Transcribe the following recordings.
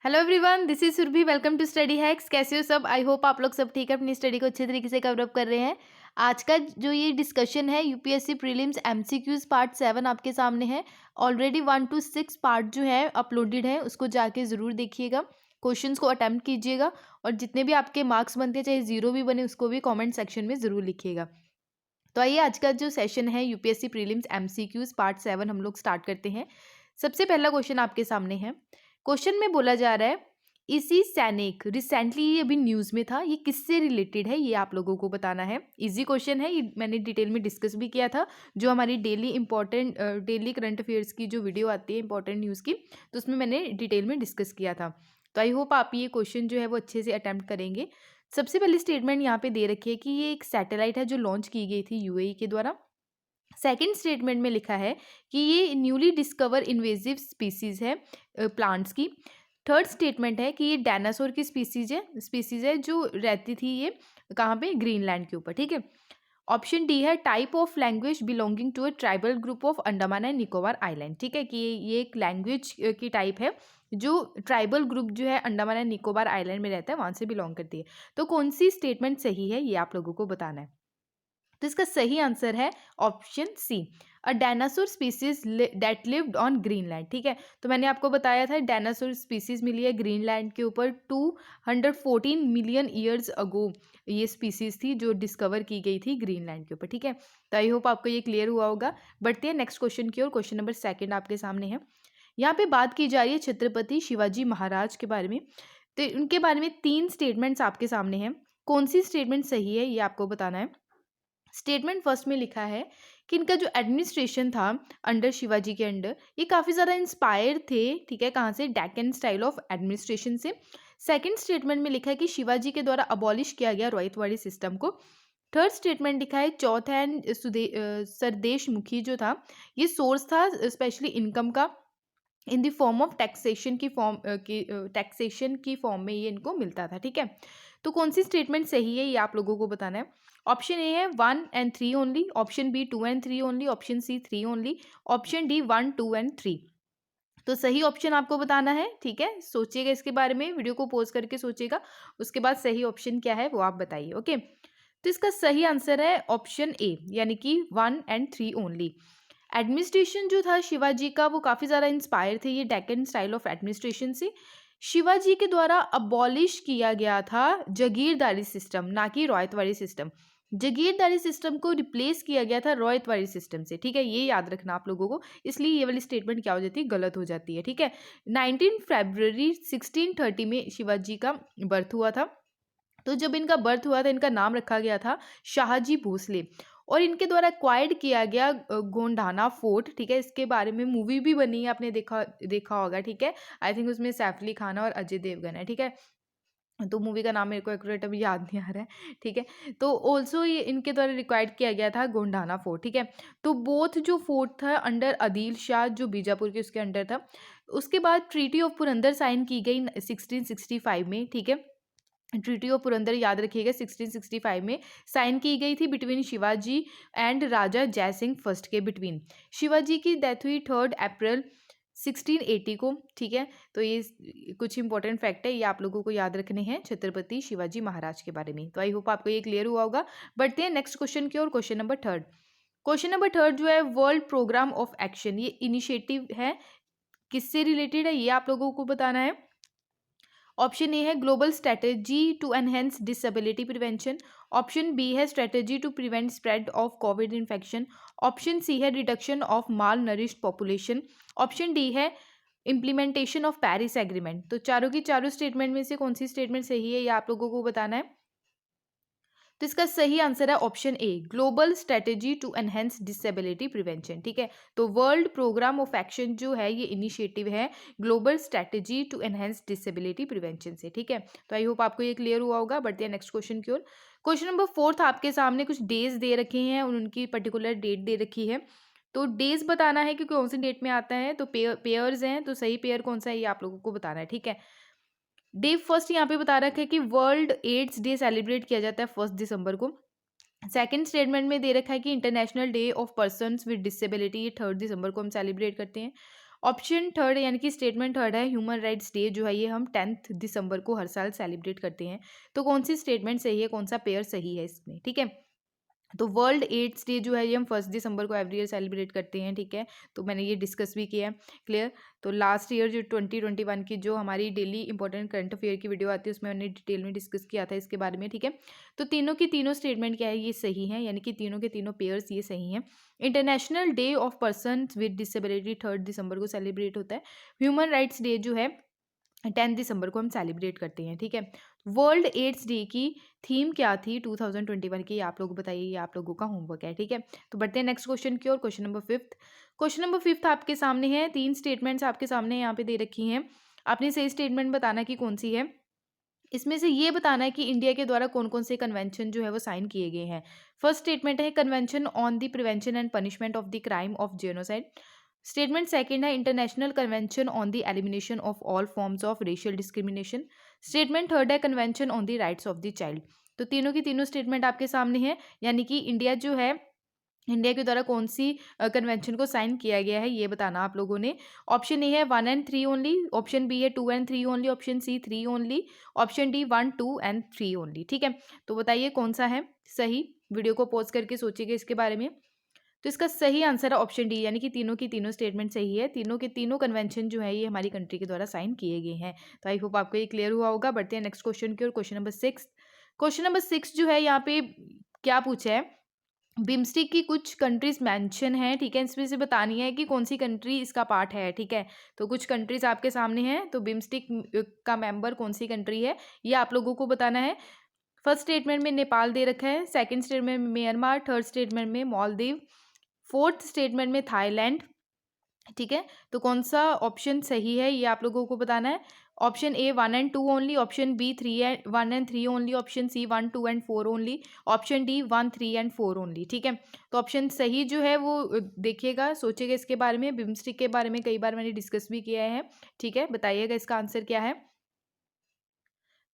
Hello everyone, this is Surabhi. Welcome to study hacks. कैसे हो सब? आई होप आप लोग सब ठीक है, अपनी स्टडी को अच्छे तरीके से कवर अप कर रहे हैं। आज का जो ये डिस्कशन है यूपीएससी प्रीलिम्स एमसीक्यूज पार्ट 7 आपके सामने है। ऑलरेडी 1 to 6 पार्ट जो है अपलोडेड है, उसको जाके ज़रूर देखिएगा, क्वेश्चंस को अटेम्प्ट कीजिएगा और जितने भी आपके मार्क्स बनते हैं, चाहे जीरो भी बने, उसको भी कॉमेंट सेक्शन में ज़रूर लिखिएगा। तो आइए आज का जो सेशन है यूपीएससी प्रीलिम्स एमसीक्यूज पार्ट 7 हम लोग स्टार्ट करते हैं। सबसे पहला क्वेश्चन आपके सामने है। क्वेश्चन में बोला जा रहा है, इसी सैनिक रिसेंटली, ये अभी न्यूज़ में था, ये किससे रिलेटेड है, ये आप लोगों को बताना है। इजी क्वेश्चन है, ये मैंने डिटेल में डिस्कस भी किया था। जो हमारी डेली करंट अफेयर्स की जो वीडियो आती है इंपॉर्टेंट न्यूज़ की, तो उसमें मैंने डिटेल में डिस्कस किया था। तो आई होप आप ये क्वेश्चन जो है वो अच्छे से अटैम्प्ट करेंगे। सबसे पहले स्टेटमेंट यहाँ पे दे रखी है कि ये एक सैटेलाइट है जो लॉन्च की गई थी यूएई के द्वारा। सेकंड स्टेटमेंट में लिखा है कि ये न्यूली डिस्कवर इन्वेजिव स्पीसीज है प्लांट्स की। थर्ड स्टेटमेंट है कि ये डायनासोर की स्पीसीज है जो रहती थी ये कहाँ पे, ग्रीनलैंड के ऊपर। ठीक है। ऑप्शन डी है type of language belonging to a tribal group of Andaman and Nicobar island. ठीक है, कि ये एक लैंग्वेज की टाइप है जो ट्राइबल ग्रुप जो है अंडमान एंड निकोबार आइलैंड में रहता है, वहाँ से बिलोंग करती है। तो कौन सी स्टेटमेंट सही है, ये आप लोगों को बताना है। तो इसका सही आंसर है option C, a dinosaur species that lived on Greenland. ठीक है, तो मैंने आपको बताया था डायनासोर स्पीसीज मिली है ग्रीनलैंड के ऊपर 214 मिलियन ईयर्स अगो। ये स्पीसीज थी जो डिस्कवर की गई थी ग्रीनलैंड के ऊपर। ठीक है, तो आई होप आपको ये क्लियर हुआ होगा। बढ़ते हैं नेक्स्ट क्वेश्चन की ओर। क्वेश्चन नंबर 2 आपके सामने है। यहाँ पे बात की जा रही है छत्रपति शिवाजी महाराज के बारे में। तो उनके बारे में 3 स्टेटमेंट्स आपके सामने हैं। कौन सी स्टेटमेंट सही है, ये आपको बताना है। स्टेटमेंट फर्स्ट में लिखा है कि इनका जो एडमिनिस्ट्रेशन था अंडर शिवाजी के अंडर, ये काफ़ी ज़्यादा इंस्पायर थे। ठीक है, कहाँ से? डेक्कन स्टाइल ऑफ एडमिनिस्ट्रेशन से। सेकंड स्टेटमेंट में लिखा है कि शिवाजी के द्वारा अबॉलिश किया गया रॉयतवाड़ी सिस्टम को। थर्ड स्टेटमेंट लिखा है चौथ एंड सरदेश मुखी जो था, ये सोर्स था स्पेशली इनकम का, in the form of taxation की फॉर्म में ये इनको मिलता था। ठीक है, तो कौन सी स्टेटमेंट सही है, ये आप लोगों को बताना है। ऑप्शन ए है 1 and 3 only, option B 2 and 3 only, option C 3 only, option D 1, 2 and 3। तो सही ऑप्शन आपको बताना है। ठीक है, सोचिएगा इसके बारे में, वीडियो को पॉज करके सोचिएगा, उसके बाद सही ऑप्शन क्या है वो आप बताइए। ओके, तो इसका सही आंसर है ऑप्शन ए, यानी कि 1 and 3 ओनली। एडमिनिस्ट्रेशन जो था शिवाजी का, वो काफ़ी ज़्यादा इंस्पायर थे ये डेक्कन स्टाइल ऑफ एडमिनिस्ट्रेशन से। शिवाजी के द्वारा अबॉलिश किया गया था जागीरदारी सिस्टम, ना कि रॉयतवाड़ी सिस्टम। जागीरदारी सिस्टम को रिप्लेस किया गया था रॉयतवाड़ी सिस्टम से। ठीक है, ये याद रखना आप लोगों को, इसलिए ये वाली स्टेटमेंट क्या हो जाती है, गलत हो जाती है। ठीक है, 19 फरवरी 1630 में शिवाजी का बर्थ हुआ था। तो जब इनका बर्थ हुआ था, इनका नाम रखा गया था शाहजी भोसले, और इनके द्वारा एक्वायर्ड किया गया गोंडाना फोर्ट। ठीक है, इसके बारे में मूवी भी बनी है, आपने देखा होगा। ठीक है, आई थिंक उसमें सैफ अली खान और अजय देवगन है। ठीक है, तो मूवी का नाम मेरे को एक्यूरेट अभी याद नहीं आ रहा है। ठीक है, तो ऑल्सो ये इनके द्वारा रिक्वायर्ड किया गया था गोंडाना फोर्ट। ठीक है, तो बोथ जो फोर्ट था अंडर आदिल शाह जो बीजापुर के उसके अंडर था। उसके बाद ट्रीटी ऑफ पुरंदर साइन की गई 1665 में। ठीक है, ट्रीटी ऑफ पुरंदर याद रखिएगा 1665 में साइन की गई थी between Shivaji and Raja Jaisingh first के बिटवीन। शिवाजी की डेथ हुई 3 अप्रैल 1680 को। ठीक है, तो ये कुछ इंपॉर्टेंट फैक्ट है, ये आप लोगों को याद रखने हैं छत्रपति शिवाजी महाराज के बारे में। तो आई होप आपको ये क्लियर हुआ होगा। बढ़ते हैं नेक्स्ट क्वेश्चन की ओर। Question number 3। क्वेश्चन नंबर 3 जो है वर्ल्ड प्रोग्राम ऑफ एक्शन, ये इनिशिएटिव है, किससे रिलेटेड है, ये आप लोगों को बताना है। ऑप्शन ए है global strategy to enhance disability prevention, option B है strategy to prevent spread of covid infection, option C है reduction of malnourished population, option D है इम्प्लीमेंटेशन ऑफ पेरिस एग्रीमेंट। तो चारों की चारों स्टेटमेंट में से कौन सी स्टेटमेंट सही है, ये आप लोगों को बताना है। तो इसका सही आंसर है option A, global strategy to enhance disability prevention. ठीक है, तो वर्ल्ड प्रोग्राम ऑफ एक्शन जो है ये इनिशिएटिव है global strategy to enhance disability prevention से। ठीक है, तो आई होप आपको ये क्लियर हुआ होगा। बढ़ते हैं नेक्स्ट क्वेश्चन की ओर। क्वेश्चन नंबर 4 आपके सामने कुछ डेज दे रखे हैं और उनकी पर्टिकुलर डेट दे रखी है। तो डेज बताना है कि कौन सी डेट में आता है। तो पेयर्स हैं, तो सही पेयर कौन सा है ये आप लोगों को बताना है। ठीक है, डे फर्स्ट यहाँ पे बता रखा है कि वर्ल्ड एड्स डे सेलिब्रेट किया जाता है 1 दिसंबर को। सेकंड स्टेटमेंट में दे रखा है कि international day of persons with disability, ये 3 दिसंबर को हम सेलिब्रेट करते हैं। ऑप्शन थर्ड यानी कि स्टेटमेंट थर्ड है ह्यूमन राइट्स डे जो है ये हम 10 दिसंबर को हर साल सेलिब्रेट करते हैं। तो कौन सी स्टेटमेंट सही है, कौन सा पेयर सही है इसमें, ठीक है। तो वर्ल्ड एड्स डे जो है ये हम 1 दिसंबर को एवरी ईयर सेलिब्रेट करते हैं, ठीक है। तो मैंने ये डिस्कस भी किया है, क्लियर। तो लास्ट ईयर जो 2021 की जो हमारी डेली इंपॉर्टेंट करंट अफेयर की वीडियो आती है उसमें मैंने डिटेल में डिस्कस किया था इसके बारे में, ठीक है। तो तीनों की तीनों स्टेटमेंट क्या है, ये सही है, यानी कि तीनों के तीनों पेयर्स ये सही हैं। International day of person with disability 3 दिसंबर को सेलिब्रेट होता है। ह्यूमन राइट्स डे जो है 10 दिसंबर को हम सेलिब्रेट करते हैं, ठीक है। वर्ल्ड एड्स डे की थीम क्या थी 2021 की, आप लोग बताइए, ये आप लोगों का होमवर्क है, ठीक है। तो बढ़ते हैं नेक्स्ट क्वेश्चन की और question number 5th। Question number 5th आपके सामने है, 3 स्टेटमेंट्स आपके सामने यहाँ पे दे रखी हैं। आपने सही स्टेटमेंट बताना कि कौन सी है। इसमें से ये बताना है कि इंडिया के द्वारा कौन कौन से कन्वेंशन जो है वो साइन किए गए हैं। फर्स्ट स्टेटमेंट है convention on the prevention and punishment of the crime of genocide. Statement second है international convention on the elimination of all forms of racial discrimination. Statement third है convention on the rights of the child. तो तीनों की तीनों statement आपके सामने है, यानी कि इंडिया जो है, इंडिया के द्वारा कौन सी कन्वेंशन को साइन किया गया है ये बताना आप लोगों ने। ऑप्शन ए है 1 and 3 ओनली, ऑप्शन बी है 2 and 3 only, option C 3 only, option D 1, 2 and 3 only, ठीक है। तो बताइए कौन सा है सही, वीडियो को पॉज करके सोचिएगा इसके बारे में। तो इसका सही आंसर है ऑप्शन डी, यानी कि तीनों की तीनों स्टेटमेंट सही है। तीनों के तीनों कन्वेंशन जो है ये हमारी कंट्री के द्वारा साइन किए गए हैं। तो आई होप आपको ये क्लियर हुआ होगा। बढ़ते हैं नेक्स्ट क्वेश्चन की और क्वेश्चन नंबर 6। क्वेश्चन नंबर 6 जो है यहाँ पे क्या पूछा है, बिम्स्टिक की कुछ कंट्रीज मेंशन है, ठीक है। इसमें से बतानी है कि कौन सी कंट्री इसका पार्ट है, ठीक है। तो कुछ कंट्रीज आपके सामने हैं, तो बिम्स्टिक का मेंबर कौन सी कंट्री है ये आप लोगों को बताना है। फर्स्ट स्टेटमेंट में नेपाल दे रखा है, सेकंड स्टेटमेंट में म्यांमार, थर्ड स्टेटमेंट में मालदीव, फोर्थ स्टेटमेंट में थाईलैंड, ठीक है। तो कौन सा ऑप्शन सही है ये आप लोगों को बताना है। Option A 1 and 2 only, option B 1 and 3 only, option C 1, 2 and 4 only, option D 1, 3 and 4 only, ठीक है। तो ऑप्शन सही जो है वो देखिएगा, सोचिएगा इसके बारे में। बिम्स्टिक के बारे में कई बार मैंने डिस्कस भी किया है, ठीक है। बताइएगा इसका आंसर क्या है।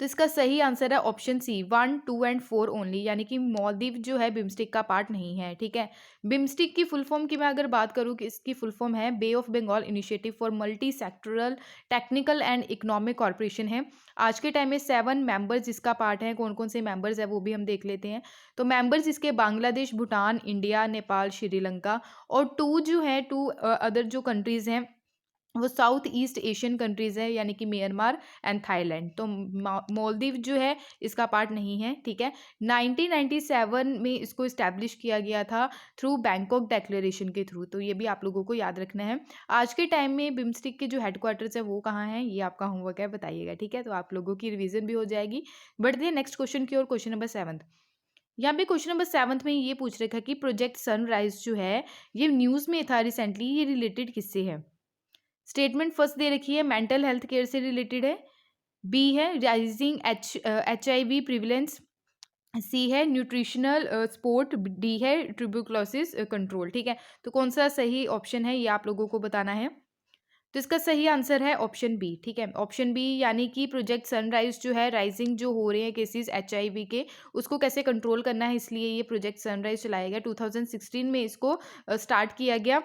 तो इसका सही आंसर है ऑप्शन सी 1, 2 and 4 ओनली, यानी कि मालदीव जो है बिम्स्टिक का पार्ट नहीं है, ठीक है। बिम्स्टिक की फुल फॉर्म की मैं अगर बात करूँ कि इसकी फुल फॉर्म है bay of Bengal initiative for multi sectoral technical and economic corporation है। आज के टाइम में 7 मेंबर्स इसका पार्ट हैं। कौन कौन से मेंबर्स है वो भी हम देख लेते हैं। तो मेंबर्स इसके बांग्लादेश, भूटान, इंडिया, नेपाल, श्रीलंका, और 2 जो है 2 अदर जो कंट्रीज़ हैं वो साउथ ईस्ट एशियन कंट्रीज़ है, यानी कि म्यांमार एंड थाईलैंड। तो मालदीव जो है इसका पार्ट नहीं है, ठीक है। 1997 में इसको इस्टेब्लिश किया गया था थ्रू बैंकॉक डेक्लेरेशन के थ्रू। तो ये भी आप लोगों को याद रखना है। आज के टाइम में बिम्स्टिक के जो हेडक्वार्टर्स है वो कहाँ हैं ये आपका होमवर्क है, बताइएगा, ठीक है। तो आप लोगों की रिविजन भी हो जाएगी। बढ़ते हैं नेक्स्ट क्वेश्चन की और क्वेश्चन नंबर 7। यहाँ पे क्वेश्चन नंबर 7 में ये पूछ रखा है कि प्रोजेक्ट सनराइज जो है ये न्यूज़ में था रिसेंटली, ये रिलेटेड किससे है। स्टेटमेंट फर्स्ट दे रखी है मेंटल हेल्थ केयर से रिलेटेड है, बी है राइजिंग HIV प्रिविलेंस, सी है न्यूट्रिशनल सपोर्ट, डी है ट्यूबरकुलोसिस कंट्रोल, ठीक है। तो कौन सा सही ऑप्शन है ये आप लोगों को बताना है। तो इसका सही आंसर है ऑप्शन बी, ठीक है। ऑप्शन बी, यानी कि प्रोजेक्ट सनराइज जो है राइजिंग जो हो रहे हैं केसेस HIV के उसको कैसे कंट्रोल करना है, इसलिए ये प्रोजेक्ट सनराइज चलाया गया। 2016 में इसको स्टार्ट किया गया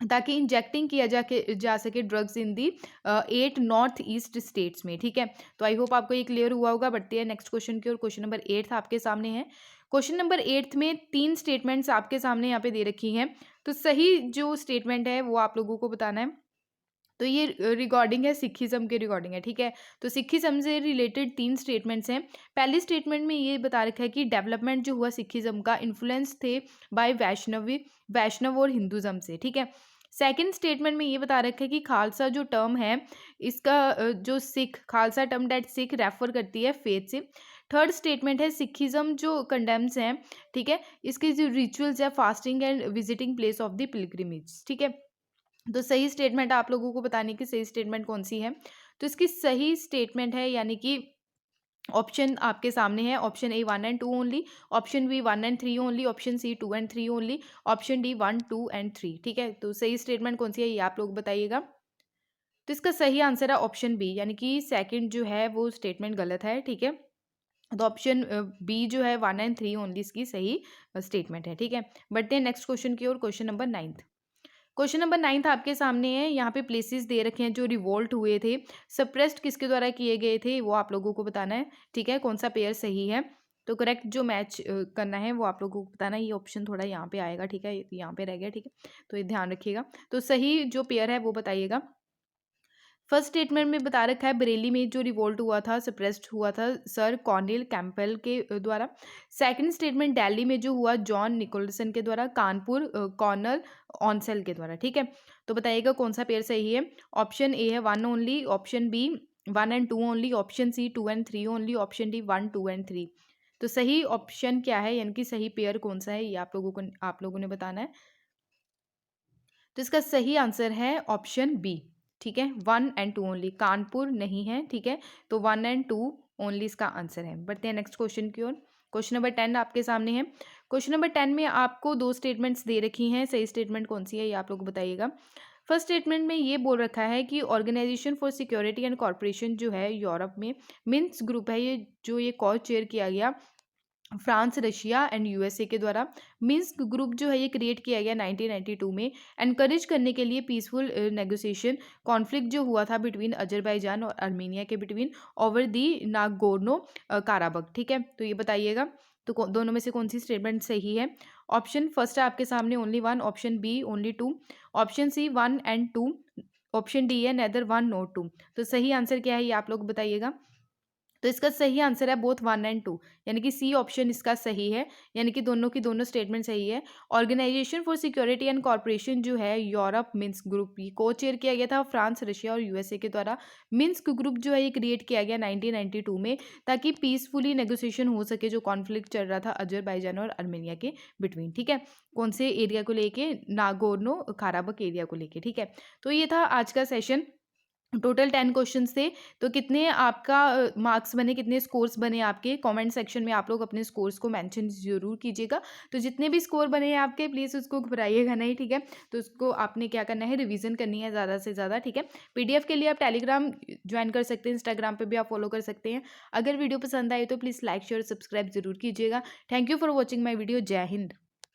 ताकि इंजेक्टिंग किया जा सके drugs in the 8 north east states में, ठीक है। तो आई होप आपको ये क्लियर हुआ होगा। बढ़ते हैं नेक्स्ट क्वेश्चन की और क्वेश्चन नंबर 8 आपके सामने है। क्वेश्चन नंबर 8 में 3 स्टेटमेंट्स आपके सामने यहाँ पे दे रखी हैं। तो सही जो स्टेटमेंट है वो आप लोगों को बताना है। तो ये रिगार्डिंग है सिखिज़्म के रिगार्डिंग है, ठीक है। तो सिखिज़्म से रिलेटेड 3 स्टेटमेंट्स हैं। पहली स्टेटमेंट में ये बता रखा है कि डेवलपमेंट जो हुआ सिखिज़्म का इन्फ्लुएंस थे बाय वैष्णव और हिंदुज़्म से, ठीक है। सेकंड स्टेटमेंट में ये बता रखा है कि खालसा जो टर्म है इसका जो Sikh Khalsa term debt Sikh refer करती है फेथ से। थर्ड स्टेटमेंट है सिखिज़्म जो कंडेम्स हैं, ठीक है, इसके जो रिचुअल्स है fasting and visiting place of the pilgrimage, ठीक है। तो सही स्टेटमेंट आप लोगों को बताने की सही स्टेटमेंट कौन सी है। तो इसकी सही स्टेटमेंट है, यानी कि ऑप्शन आपके सामने है, option A 1 and 2 only, option B 1 and 3 only, option C 2 and 3 only, option D 1, 2 and 3, ठीक है। तो सही स्टेटमेंट कौन सी है ये आप लोग बताइएगा। तो इसका सही आंसर है ऑप्शन बी, यानी कि सेकंड जो है वो स्टेटमेंट गलत है, ठीक है। तो ऑप्शन बी जो है 1 and 3 ओनली इसकी सही स्टेटमेंट है, ठीक है। बढ़ते हैं नेक्स्ट क्वेश्चन की ओर, क्वेश्चन नंबर 9। क्वेश्चन नंबर 9 आपके सामने है, यहाँ पे प्लेसेस दे रखे हैं जो रिवोल्ट हुए थे, सप्रेस्ड किसके द्वारा किए गए थे वो आप लोगों को बताना है, ठीक है, कौन सा पेयर सही है। तो करेक्ट जो मैच करना है वो आप लोगों को बताना है, ये ऑप्शन थोड़ा यहाँ पे आएगा, ठीक है, यहाँ पे रह गया, ठीक है, तो ये ध्यान रखिएगा। तो सही जो पेयर है वो बताइएगा। फर्स्ट स्टेटमेंट में बता रखा है बरेली में जो रिवोल्ट हुआ था, सप्रेस्ड हुआ था सर कॉर्नेल कैंपबेल के द्वारा। सेकंड स्टेटमेंट दिल्ली में जो हुआ जॉन निकोलसन के द्वारा, कानपुर कॉर्नल ऑनसेल के द्वारा, ठीक है। तो बताइएगा कौन सा पेयर सही है। ऑप्शन ए है 1 only, option B 1 and 2 only, option C 2 and 3 only, option D 1 2 and 3। तो सही ऑप्शन क्या है, यानी कि सही पेयर कौन सा है, ये आप लोगों ने बताना है। तो इसका सही आंसर है ऑप्शन बी, ठीक है, 1 एंड 2 ओनली, कानपुर नहीं है, ठीक है, तो 1 एंड 2 ओनली इसका आंसर है। बढ़ते हैं नेक्स्ट क्वेश्चन की ओर। क्वेश्चन नंबर 10 आपके सामने है। क्वेश्चन नंबर 10 में आपको दो स्टेटमेंट्स दे रखी हैं, सही स्टेटमेंट कौन सी है ये आप लोग बताइएगा। फर्स्ट स्टेटमेंट में ये बोल रखा है कि organisation for security and corporation जो है यूरोप में, मिन्स ग्रुप है ये, जो ये कॉ चेयर किया गया फ्रांस, रशिया एंड यूएसए के द्वारा। मिन्स्क ग्रुप जो है ये क्रिएट किया गया 1992 में, एनकरेज करने के लिए पीसफुल नेगोशिएशन कॉन्फ्लिक्ट जो हुआ था बिटवीन अजरबैजान और आर्मेनिया के बिटवीन ओवर दी नागोर्नो काराबक, ठीक है। तो ये बताइएगा तो दोनों में से कौन सी स्टेटमेंट सही है। ऑप्शन फर्स्ट है आपके सामने only 1, option B only 2, option C 1 and 2, option D है नेदर 1 नॉट 2। तो सही आंसर क्या है ये आप लोग बताइएगा। तो इसका सही आंसर है बोथ 1 एंड 2, यानी कि सी ऑप्शन इसका सही है, यानी कि दोनों की दोनों स्टेटमेंट सही है। Organisation for security and corporation जो है यूरोप मिन्स्क ग्रुप, ये को चेयर किया गया था फ्रांस, रशिया और यूएसए के द्वारा। मिन्स्क ग्रुप जो है ये क्रिएट किया गया 1992 में, ताकि पीसफुली नेगोशिएशन हो सके जो कॉन्फ्लिक्ट चल रहा था अजरबैजान और आर्मेनिया के बिटवीन, ठीक है, कौन से एरिया को लेके, नागोर्नो काराबक एरिया को लेके, ठीक है। तो ये था आज का सेशन, टोटल 10 क्वेश्चंस थे। तो कितने आपका मार्क्स बने, कितने स्कोर्स बने आपके, कमेंट सेक्शन में आप लोग अपने स्कोर्स को मेंशन ज़रूर कीजिएगा। तो जितने भी स्कोर बने हैं आपके, प्लीज़ उसको घबराइएगा नहीं, ठीक है। तो उसको आपने क्या करना है, रिवीजन करनी है ज़्यादा से ज़्यादा, ठीक है। पीडीएफ के लिए आप टेलीग्राम ज्वाइन कर सकते हैं, इंस्टाग्राम पर भी आप फॉलो कर सकते हैं। अगर वीडियो पसंद आए तो प्लीज़ लाइक शेयर सब्सक्राइब जरूर कीजिएगा। Thank you for watching my video. जय हिंद।